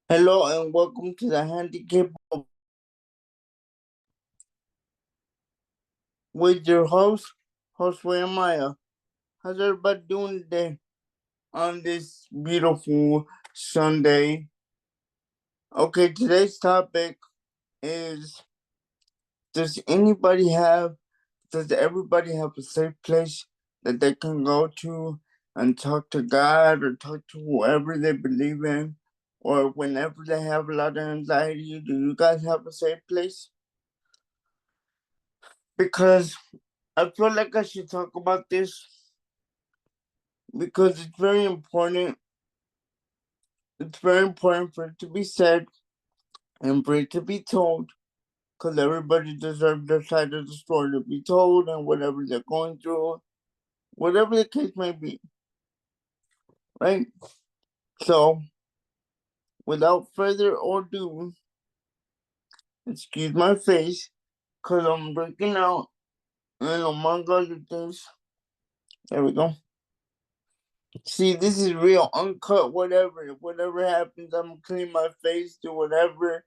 Hello and welcome to the Handikapable with your host Maya. How's everybody doing today on this beautiful Sunday? Okay, today's topic is does anybody have does everybody have a safe place that they can go to and talk to God or talk to whoever they believe in? Or whenever they have a lot of anxiety, do you guys have a safe place? Because I feel like I should talk about this because it's very important. It's very important for it to be said and for it to be told because everybody deserves their side of the story to be told and whatever they're going through, whatever the case may be, right? So, without further ado, excuse my face because I'm breaking out and among other things. There we go. See, this is real, uncut, whatever. Whatever happens, I'm gonna clean my face, do whatever.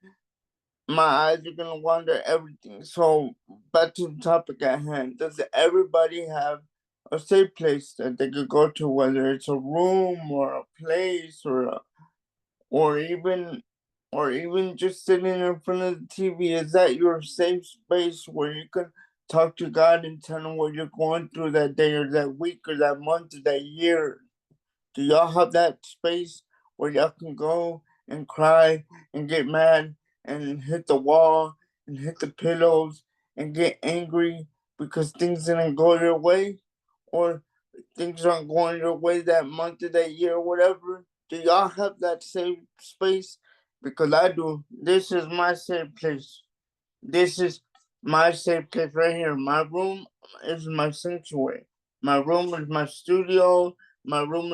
My eyes are gonna wander everything. So back to the topic at hand. Does everybody have a safe place that they could go to, whether it's a room or a place or even or even just sitting in front of the TV? Is that your safe space where you can talk to God and tell him what you're going through that day or that week or that month or that year? Do y'all have that space where y'all can go and cry and get mad and hit the wall and hit the pillows and get angry because things didn't go your way or things aren't going your way that month or that year or whatever? Do y'all have that safe space? Because I do. This is my safe place. This is my safe place right here. My room is my sanctuary. My room is my studio. My room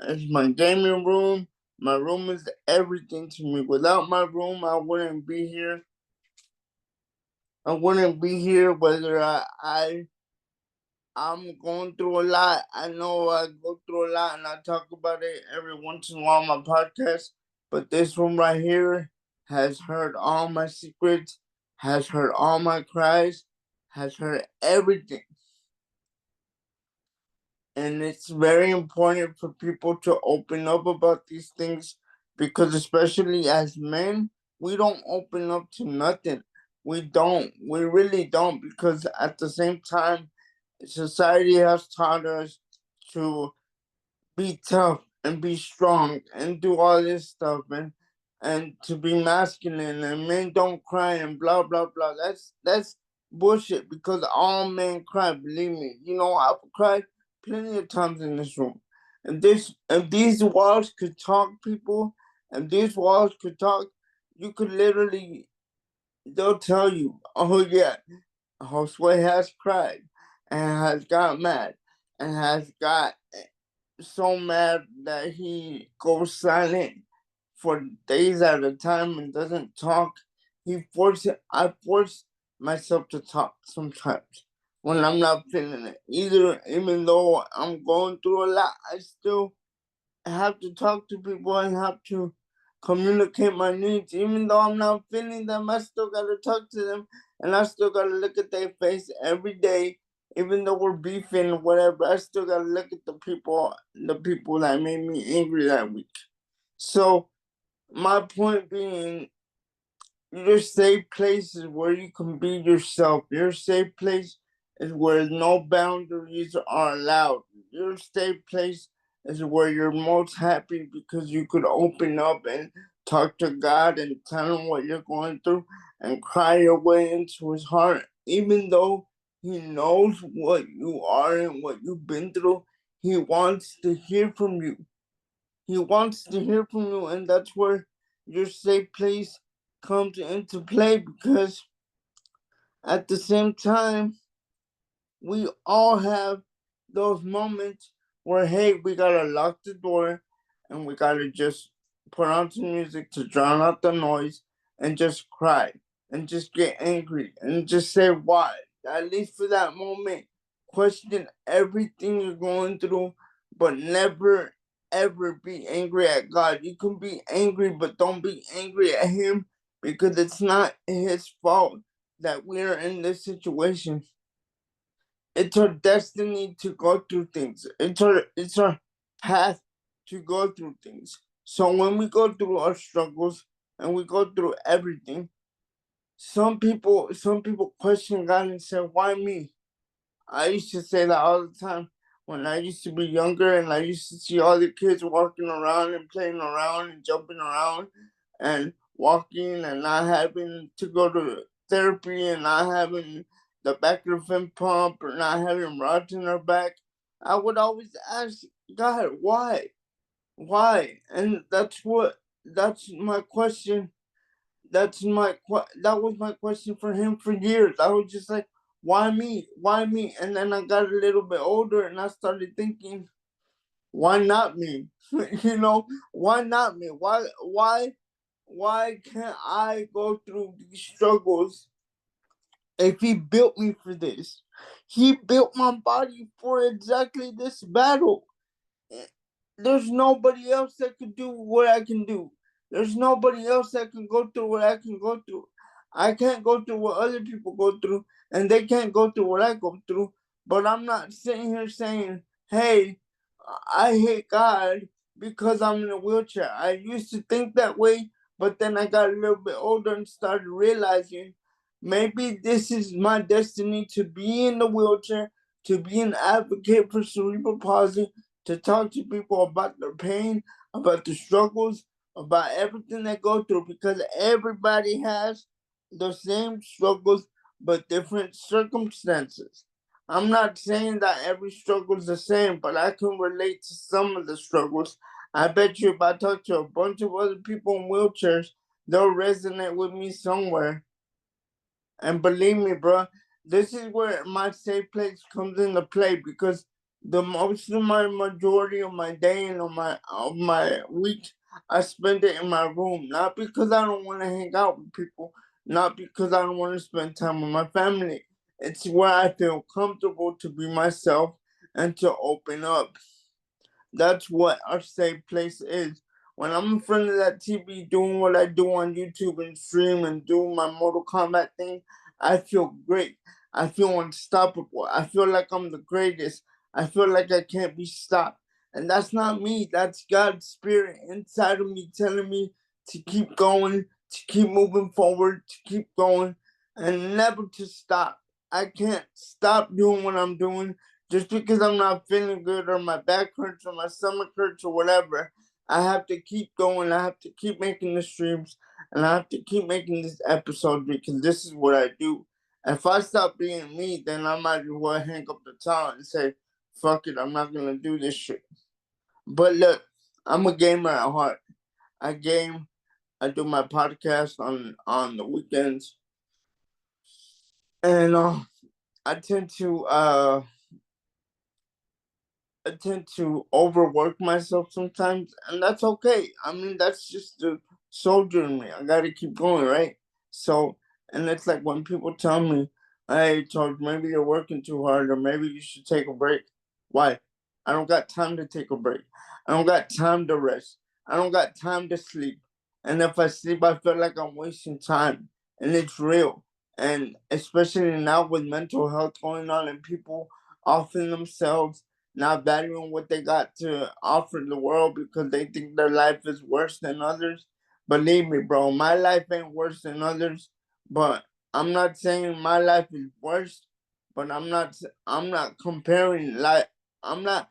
is my gaming room. My room is everything to me. Without my room, I wouldn't be here. I wouldn't be here whether I'm going through a lot. I know I go through a lot and I talk about it every once in a while on my podcast. But this room right here has heard all my secrets, has heard all my cries, has heard everything. And it's very important for people to open up about these things because, especially as men, we don't open up to nothing. We don't. We really don't because at the same time, society has taught us to be tough and be strong and do all this stuff and to be masculine and men don't cry and blah blah blah. That's bullshit because all men cry, believe me. You know, I've cried plenty of times in this room. And this if these walls could talk, people, and these walls could talk, you could literally they'll tell you, oh yeah, Josue has cried and has got mad and has got so mad that he goes silent for days at a time and doesn't talk. I force myself to talk sometimes when I'm not feeling it. Even though I'm going through a lot, I still have to talk to people and have to communicate my needs. Even though I'm not feeling them, I still gotta talk to them and I still gotta look at their face every day. Even though we're beefing or whatever, I still gotta look at the people that made me angry that week. So my point being, your safe place is where you can be yourself. Your safe place is where no boundaries are allowed. Your safe place is where you're most happy because you could open up and talk to God and tell him what you're going through and cry your way into his heart. Even though he knows what you are and what you've been through, he wants to hear from you. He wants to hear from you, and that's where your safe place comes into play because at the same time, we all have those moments where, hey, we gotta lock the door and we gotta just put on some music to drown out the noise and just cry and just get angry and just say why. At least for that moment, question everything you're going through, but never ever be angry at God. You can be angry, but don't be angry at Him, because it's not His fault that we're in this situation. It's our destiny to go through things. It's our path to go through things. So when we go through our struggles and we go through everything, some people question God and say, "Why me?" I used to say that all the time when I used to be younger, and I used to see all the kids walking around and playing around and jumping around and walking, and not having to go to therapy, and not having the baclofen pump, or not having rods in their back. I would always ask God, why? Why? And that's my question. That was my question for Him for years. I was just like, why me? Why me? And then I got a little bit older, and I started thinking, why not me? Why not me? Why can't I go through these struggles if He built me for this? He built my body for exactly this battle. There's nobody else that could do what I can do. There's nobody else that can go through what I can go through. I can't go through what other people go through, and they can't go through what I go through. But I'm not sitting here saying, "Hey, I hate God because I'm in a wheelchair." I used to think that way, but then I got a little bit older and started realizing maybe this is my destiny to be in the wheelchair, to be an advocate for cerebral palsy, to talk to people about their pain, about the struggles, about everything they go through, because everybody has the same struggles but different circumstances. I'm not saying that every struggle is the same, but I can relate to some of the struggles. I bet you if I talk to a bunch of other people in wheelchairs, they'll resonate with me somewhere. And believe me, bro, this is where my safe place comes into play, because the most of my majority of my day and of my week, I spend it in my room. Not because I don't want to hang out with people, not because I don't want to spend time with my family. It's where I feel comfortable to be myself and to open up. That's what our safe place is. When I'm in front of that TV doing what I do on YouTube and stream and doing my Mortal Kombat thing, I feel great. I feel unstoppable. I feel like I'm the greatest. I feel like I can't be stopped. And that's not me. That's God's spirit inside of me telling me to keep going, to keep moving forward, to keep going, and never to stop. I can't stop doing what I'm doing just because I'm not feeling good, or my back hurts, or my stomach hurts, or whatever. I have to keep going. I have to keep making the streams, and I have to keep making this episode, because this is what I do. If I stop being me, then I might as well hang up the towel and say, "Fuck it, I'm not gonna do this shit." But look, I'm a gamer at heart. I game. I do my podcast on the weekends, and I tend to overwork myself sometimes, and that's okay. I mean, that's just the soldier in me. I gotta keep going, right? So, and it's like when people tell me, "Hey, George, maybe you're working too hard, or maybe you should take a break." Why? I don't got time to take a break. I don't got time to rest. I don't got time to sleep. And if I sleep, I feel like I'm wasting time, and it's real. And especially now with mental health going on, and people offering themselves, not valuing what they got to offer the world because they think their life is worse than others. Believe me, bro, my life ain't worse than others. But I'm not saying my life is worse. But I'm not comparing life. I'm not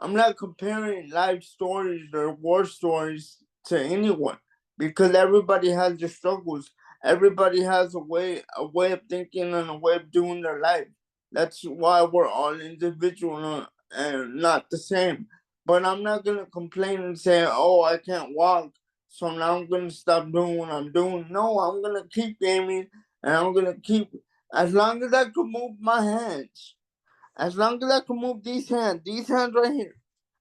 I'm not comparing life stories or war stories to anyone, because everybody has their struggles. Everybody has a way of thinking and a way of doing their life. That's why we're all individual and not the same. But I'm not gonna complain and say, "Oh, I can't walk, so now I'm gonna stop doing what I'm doing." No, I'm gonna keep gaming, and I'm gonna keep, as long as I can move my hands. As long as I can move these hands right here,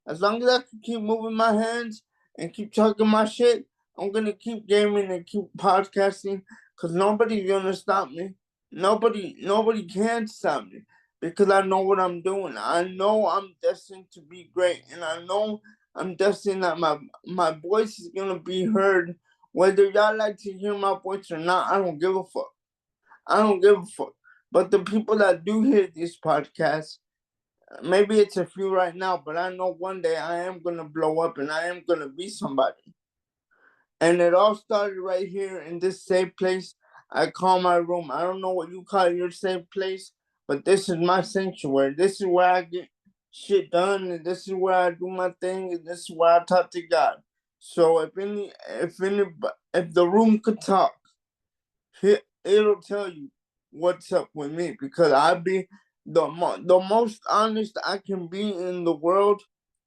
as long as I can keep moving my hands and keep talking my shit, I'm gonna keep gaming and keep podcasting, because nobody's gonna stop me. Nobody can stop me, because I know what I'm doing. I know I'm destined to be great, and I know I'm destined that my voice is gonna be heard. Whether y'all like to hear my voice or not, I don't give a fuck. I don't give a fuck. But the people that do hear this podcast, maybe it's a few right now, but I know one day I am gonna blow up and I am gonna be somebody. And it all started right here in this safe place I call my room. I don't know what you call your safe place, but this is my sanctuary. This is where I get shit done, and this is where I do my thing, and this is where I talk to God. So if the room could talk, it'll tell you what's up with me, because I be the most honest I can be in the world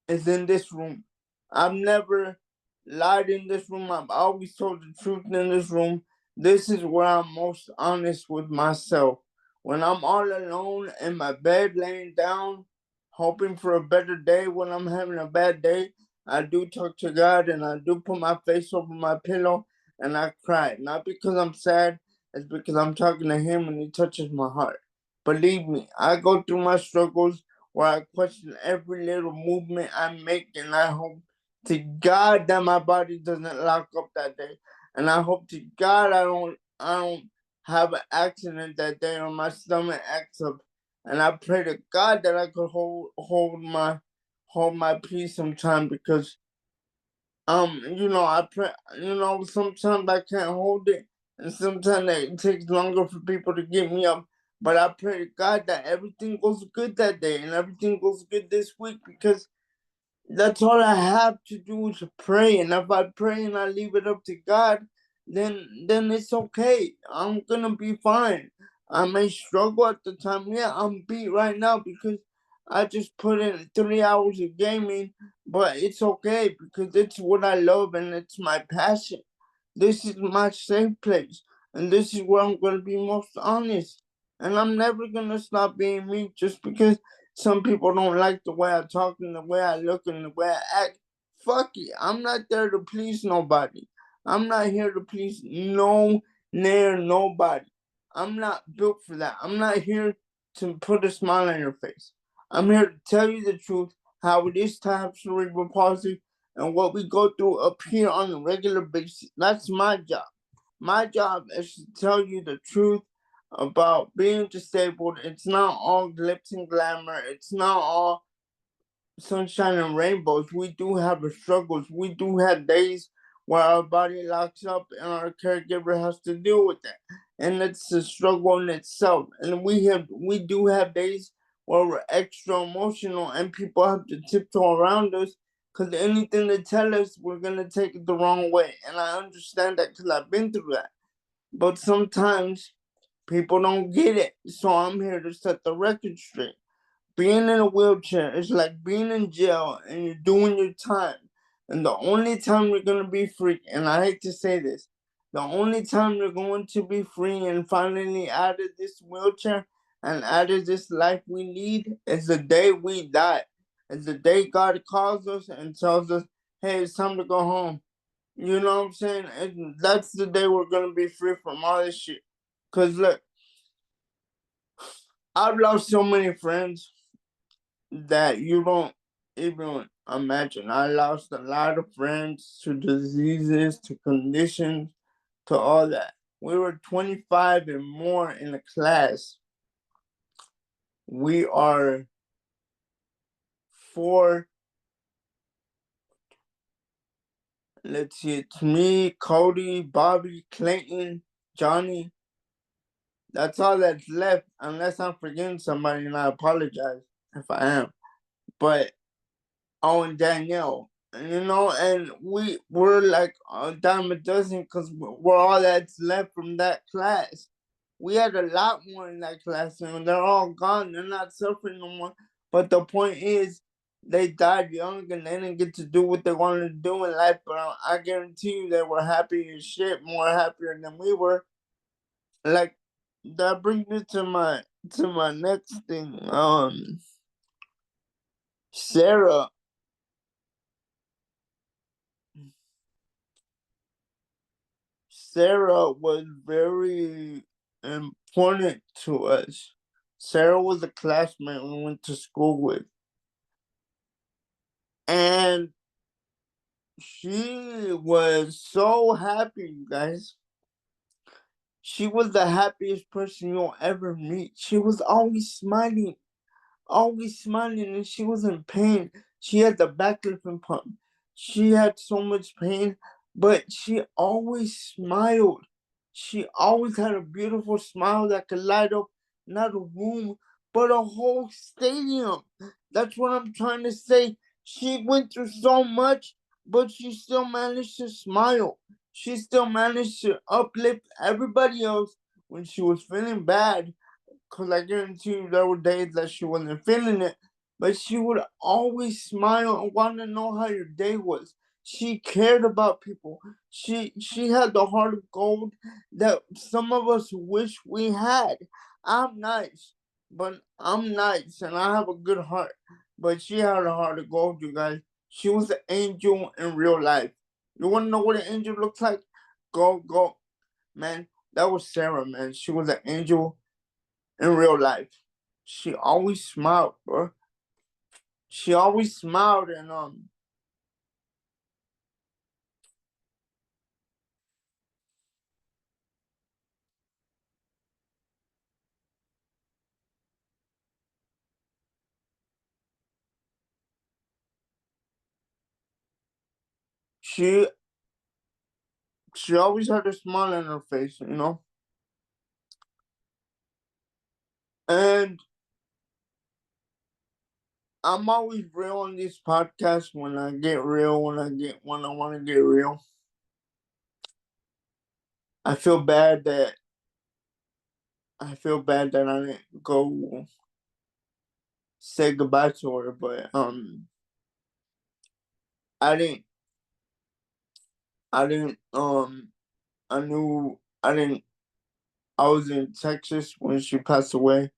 is in this room. I've never lied in this room. I've always told the truth in this room. This is where I'm most honest with myself. When I'm all alone in my bed, laying down, hoping for a better day, when I'm having a bad day, I do talk to God and I do put my face over my pillow and I cry. Not because I'm sad, it's because I'm talking to Him and He touches my heart. Believe me, I go through my struggles where I question every little movement I make, and I hope to God that my body doesn't lock up that day, and I hope to God I don't have an accident that day or my stomach acts up, and I pray to God that I could hold my peace sometime, because I pray, sometimes I can't hold it, and sometimes it takes longer for people to get me up. But I pray to God that everything goes good that day and everything goes good this week, because that's all I have to do is pray. And if I pray and I leave it up to God, then it's okay. I'm gonna be fine. I may struggle at the time. Yeah, I'm beat right now because I just put in 3 hours of gaming, but it's okay because it's what I love and it's my passion. This is my safe place, and this is where I'm gonna be most honest. And I'm never gonna stop being me just because some people don't like the way I talk and the way I look and the way I act. Fuck it. I'm not there to please nobody. I'm not here to please nobody. I'm not built for that. I'm not here to put a smile on your face. I'm here to tell you the truth, how it is to have cerebral palsy and what we go through up here on a regular basis. That's my job. My job is to tell you the truth about being disabled. It's not all glitz and glamour. It's not all sunshine and rainbows. We do have our struggles. We do have days where our body locks up and our caregiver has to deal with that. And it's a struggle in itself. And we do have days where we're extra emotional and people have to tiptoe around us, because anything they tell us, we're gonna take it the wrong way. And I understand that because I've been through that. But sometimes people don't get it. So I'm here to set the record straight. Being in a wheelchair is like being in jail and you're doing your time. And the only time you're going to be free, and I hate to say this, the only time you're going to be free and finally out of this wheelchair and out of this life we lead is the day we die. It's the day God calls us and tells us, hey, it's time to go home. You know what I'm saying? And that's the day we're going to be free from all this shit. Because look, I've lost so many friends that you don't even imagine. I lost a lot of friends to diseases, to conditions, to all that. We were 25 and more in the class. We are four. Let's see, it's me, Cody, Bobby, Clayton, Johnny. That's all that's left, unless I'm forgetting somebody, and I apologize if I am. But and Danielle, and we're like a dime a dozen because we're all that's left from that class. We had a lot more in that class, and they're all gone. They're not suffering no more. But the point is, they died young and they didn't get to do what they wanted to do in life. But I guarantee you, they were happy as shit, more happier than we were. Like that brings me to my next thing. Sarah Sarah was very important to us. Sarah was a classmate we went to school with. And she was so happy, you guys. She was the happiest person you'll ever meet. She was always smiling, and she was in pain. She had the backflip pump. She had so much pain, but she always smiled. She always had a beautiful smile that could light up not a room, but a whole stadium. That's what I'm trying to say. She went through so much, but she still managed to smile. She still managed to uplift everybody else when she was feeling bad, because I guarantee you there were days that she wasn't feeling it, but she would always smile and want to know how your day was. She cared about people. She had the heart of gold that some of us wish we had. I'm nice, but I'm nice and I have a good heart. But she had a heart of gold, you guys. She was an angel in real life. You want to know what an angel looks like? Go, man. That was Sarah, man. She was an angel in real life. She always smiled, bro. She always smiled, and she she always had a smile on her face, you know. And I'm always real on these podcasts when I get real, when I want to get real. I feel bad that I didn't go say goodbye to her, but I didn't I didn't I knew I didn't I was in Texas when she passed away,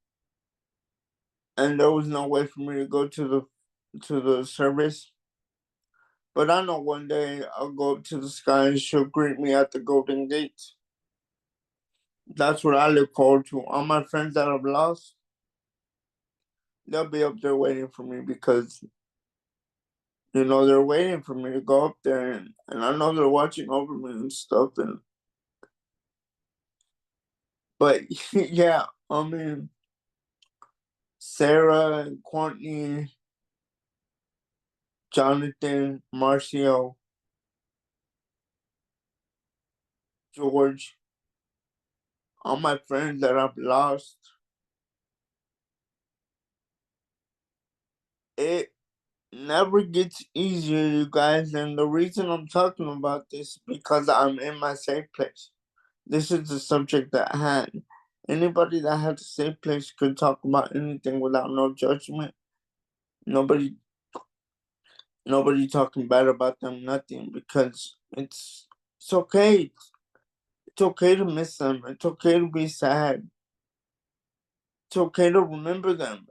and there was no way for me to go to the service. But I know one day I'll go up to the sky and she'll greet me at the Golden Gate. That's what I look forward to. All my friends that I've lost, they'll be up there waiting for me because, they're waiting for me to go up there, and I know they're watching over me and stuff. But yeah, I mean, Sarah and Courtney, Jonathan, Marcio, George, all my friends that I've lost, it never gets easier, you guys. And the reason I'm talking about this because I'm in my safe place. This is the subject at hand. Anybody that has a safe place could talk about anything without no judgment. Nobody, nobody talking bad about them. Nothing, because it's okay. It's okay to miss them. It's okay to be sad. It's okay to remember them.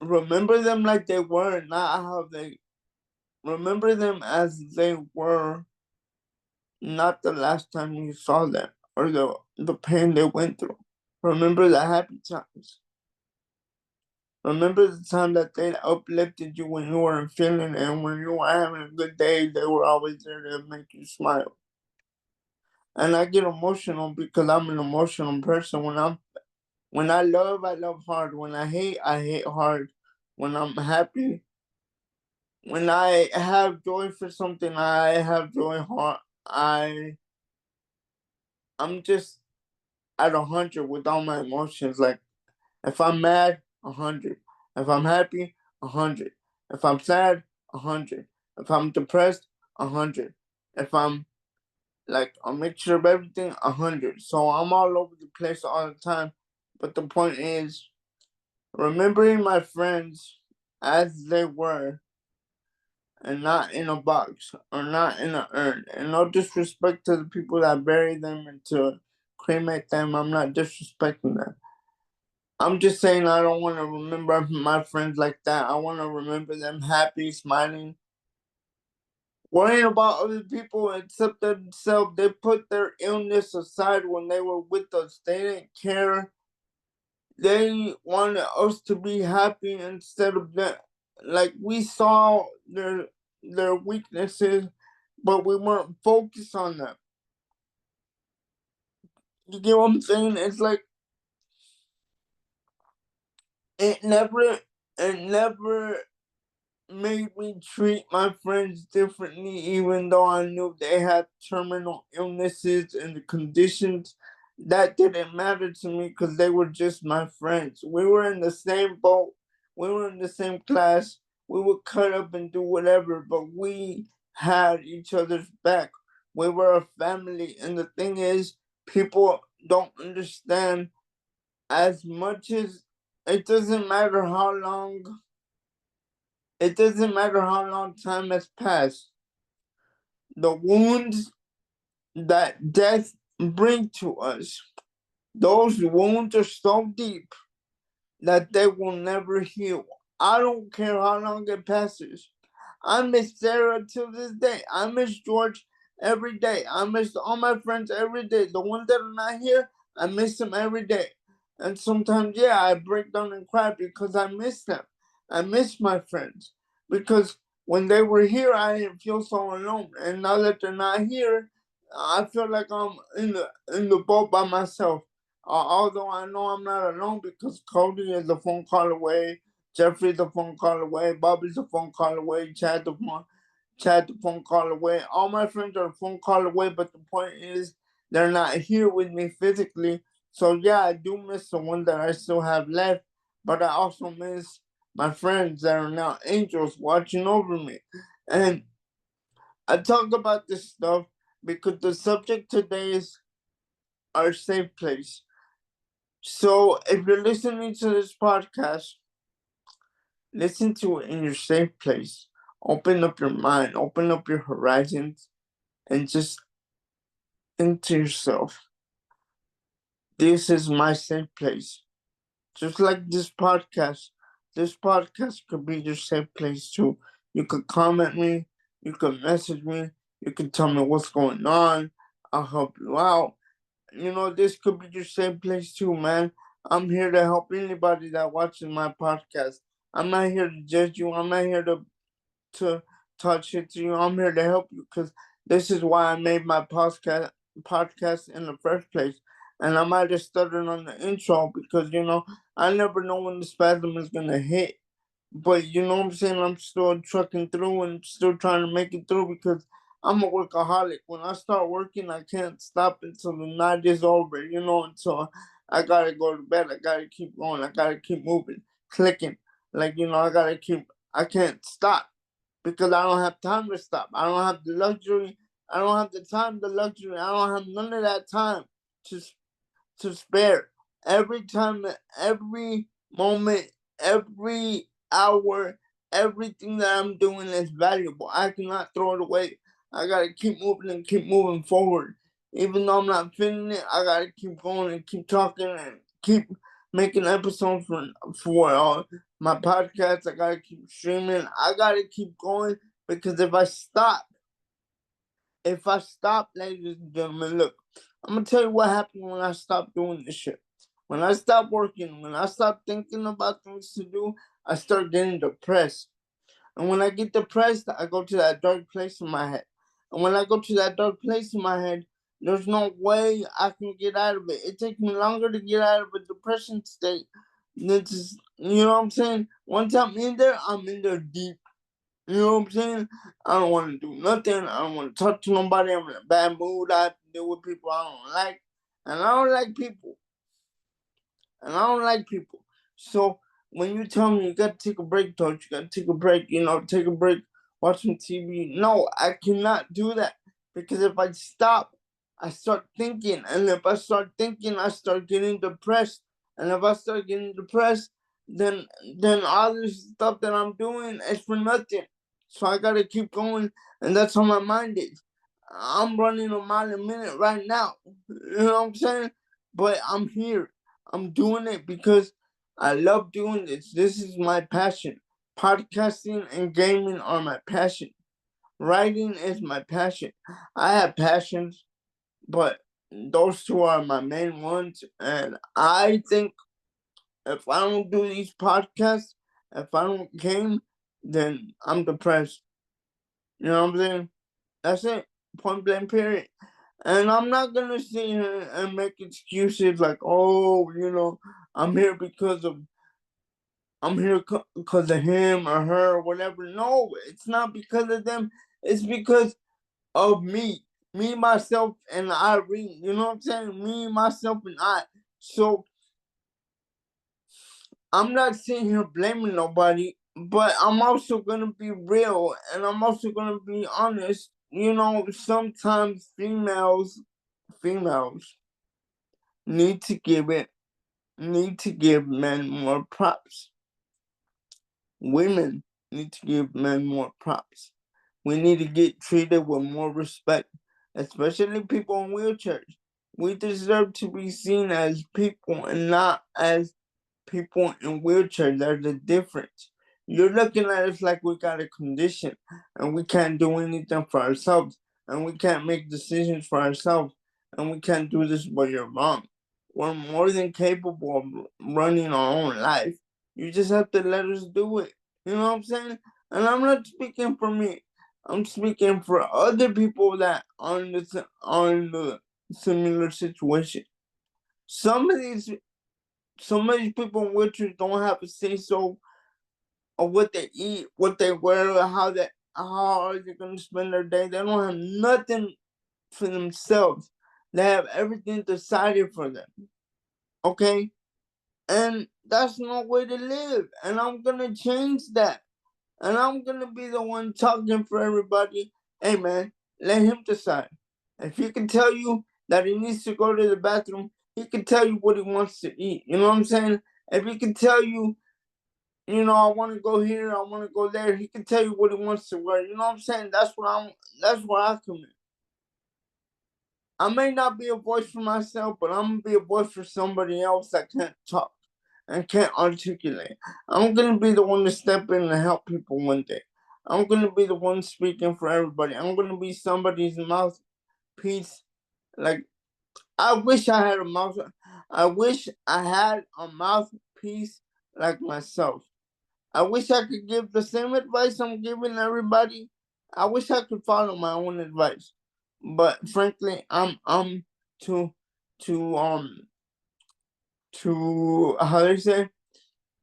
Remember them like they were, not how they. Remember them as they were, not the last time you saw them or the pain they went through. Remember the happy times. Remember the time that they uplifted you when you weren't feeling it, and when you were having a good day, they were always there to make you smile. And I get emotional because I'm an emotional person. When I love hard. When I hate hard. When I'm happy, when I have joy for something, I have joy hard. I'm just at 100 with all my emotions. Like, if I'm mad, 100. If I'm happy, 100. If I'm sad, 100. If I'm depressed, 100. If I'm like a mixture of everything, 100. So I'm all over the place all the time. But the point is, remembering my friends as they were, and not in a box or not in an urn. And no disrespect to the people that bury them and to cremate them. I'm not disrespecting them. I'm just saying I don't want to remember my friends like that. I want to remember them happy, smiling, worrying about other people except themselves. They put their illness aside when they were with us. They didn't care. They wanted us to be happy instead of that. Like, we saw their weaknesses but we weren't focused on them. You get what I'm saying? It's like it never it never made me treat my friends differently, even though I knew they had terminal illnesses and the conditions. That didn't matter to me because they were just my friends. We were in the same boat, we were in the same class, we would cut up and do whatever, but we had each other's back. We were a family, and the thing is, people don't understand as much as it doesn't matter how long it doesn't matter how long time has passed. The wounds that death bring to us, those wounds are so deep that they will never heal. I don't care how long it passes. I miss Sarah till this day. I miss George every day. I miss all my friends every day. The ones that are not here, I miss them every day. And sometimes, yeah, I break down and cry because I miss them. I miss my friends because when they were here, I didn't feel so alone. And now that they're not here, I feel like I'm in the boat by myself. Although I know I'm not alone because Cody is a phone call away, Jeffrey's a phone call away, Bobby's a phone call away, Chad the phone call away. All my friends are a phone call away, but the point is they're not here with me physically. So yeah, I do miss the one that I still have left, but I also miss my friends that are now angels watching over me. And I talk about this stuff because the subject today is our safe place. So if you're listening to this podcast, listen to it in your safe place. Open up your mind, open up your horizons, and just think to yourself, this is my safe place. Just like this podcast could be your safe place too. You could comment me, you could message me, you could tell me what's going on. I'll help you out. This could be your safe place too, man. I'm here to help anybody that watches my podcast. I'm not here to judge you. I'm not here to touch it to you. I'm here to help you because this is why I made my podcast in the first place. And I might have stuttered on the intro because I never know when the spasm is gonna hit. But you know what I'm saying? I'm still trucking through and still trying to make it through because I'm a workaholic. When I start working, I can't stop until the night is over, until I gotta go to bed. I gotta keep going. I gotta keep moving, clicking. I can't stop because I don't have time to stop. I don't have the luxury. I don't have the time, the luxury. I don't have none of that time to to spare. Every time, every moment, every hour, everything that I'm doing is valuable. I cannot throw it away. I gotta keep moving and keep moving forward. Even though I'm not feeling it, I gotta keep going and keep talking and keep making episodes for my podcast. I gotta keep streaming. I gotta keep going because if I stop, ladies and gentlemen, look, I'm gonna tell you what happened when I stopped doing this shit. When I stopped working, when I stopped thinking about things to do, I start getting depressed. And when I get depressed, I go to that dark place in my head. And when I go to that dark place in my head, there's no way I can get out of it. It takes me longer to get out of a depression state than just, you know what I'm saying? Once I'm in there deep. You know what I'm saying? I don't want to do nothing. I don't want to talk to nobody. I'm in a bad mood. I have to deal with people I don't like. And I don't like people. So when you tell me you got to take a break, don't you got to take a break, take a break, watch some TV. No, I cannot do that. Because if I stop, I start thinking. And if I start thinking, I start getting depressed. And if I start getting depressed, then all this stuff that I'm doing is for nothing. So I gotta keep going, and that's how my mind is. I'm running a mile a minute right now. You know what I'm saying? But I'm here. I'm doing it because I love doing this. This is my passion. Podcasting and gaming are my passion. Writing is my passion. I have passions, but those two are my main ones. And I think if I don't do these podcasts, if I don't game, then I'm depressed. You know what I'm saying? That's it. Point blank period. And I'm not gonna sit here and make excuses like, oh, I'm here because of I'm here because of him or her or whatever. No, it's not because of them. It's because of me, myself, and Irene. You know what I'm saying? Me, myself, and I. So I'm not sitting here blaming nobody, but I'm also gonna be real and I'm also gonna be honest. Sometimes females need to give it need to give men more props. Women need to give men more props. We need to get treated with more respect, especially people in wheelchairs. We deserve to be seen as people and not as people in wheelchairs. There's a difference. You're looking at us like we got a condition and we can't do anything for ourselves and we can't make decisions for ourselves and we can't do this, but you're wrong. We're more than capable of running our own life. You just have to let us do it. You know what I'm saying? And I'm not speaking for me. I'm speaking for other people that are in the similar situation. Some of these some of these people in wheelchairs don't have a say so of what they eat, what they wear, or how are they gonna spend their day. They don't have nothing for themselves. They have everything decided for them. Okay? And that's no way to live. And I'm gonna change that. And I'm gonna be the one talking for everybody. Hey man, let him decide. If he can tell you that he needs to go to the bathroom, he can tell you what he wants to eat. You know what I'm saying? If he can tell you, I want to go here, I want to go there, he can tell you what he wants to wear. You know what I'm saying? That's where I come in. I may not be a voice for myself, but I'm gonna be a voice for somebody else that can't talk and can't articulate. I'm gonna be the one to step in and help people one day. I'm gonna be the one speaking for everybody. I'm gonna be somebody's mouthpiece. Like I wish I had a mouth. I wish I had a mouthpiece like myself. I wish I could give the same advice I'm giving everybody. I wish I could follow my own advice, but frankly, I'm too too too how do you say?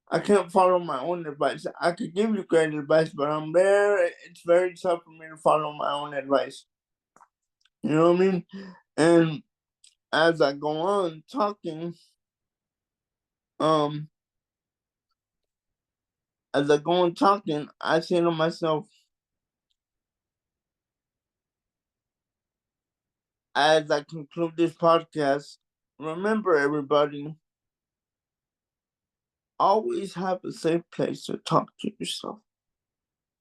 I can't follow my own advice. I could give you great advice, but it's very tough for me to follow my own advice. You know what I mean? And as I go on talking, um, as I go on talking, I say to myself, as I conclude this podcast, remember everybody, always have a safe place to talk to yourself.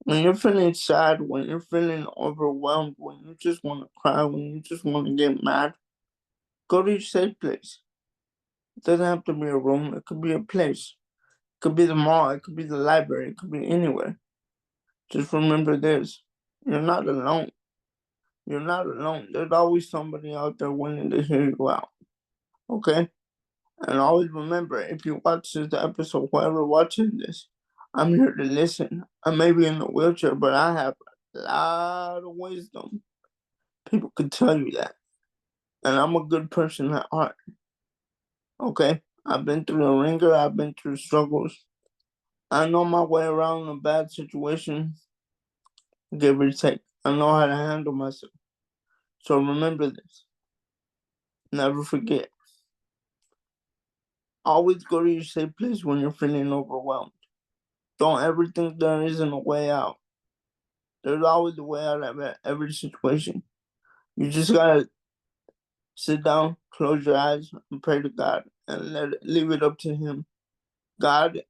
When you're feeling sad, when you're feeling overwhelmed, when you just want to cry, when you just want to get mad, go to your safe place. It doesn't have to be a room, it could be a place. It could be the mall, it could be the library, it could be anywhere. Just remember this, you're not alone. You're not alone. There's always somebody out there willing to hear you out. Okay? And always remember, if you watch this episode, whoever watching this, I'm here to listen. I may be in a wheelchair, but I have a lot of wisdom. People could tell you that. And I'm a good person at heart. Okay? I've been through the ringer, I've been through struggles. I know my way around a bad situation, give or take. I know how to handle myself. So remember this. Never forget. Always go to your safe place when you're feeling overwhelmed. Don't ever think there isn't a way out. There's always a way out of every situation. You just gotta sit down, close your eyes, and pray to God, and leave it up to Him. God,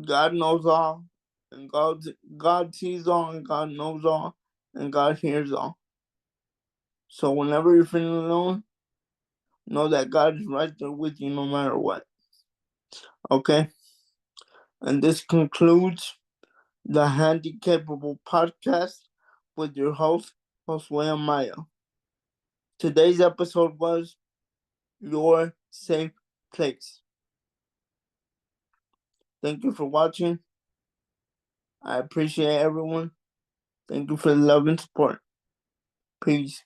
God knows all, and God sees all, and God knows all, and God hears all. So whenever you're feeling alone, know that God is right there with you no matter what. Okay? And this concludes the Handikapable podcast with your host, Josue Amaya. Today's episode was Your Safe Place. Thank you for watching. I appreciate everyone. Thank you for the love and support. Peace.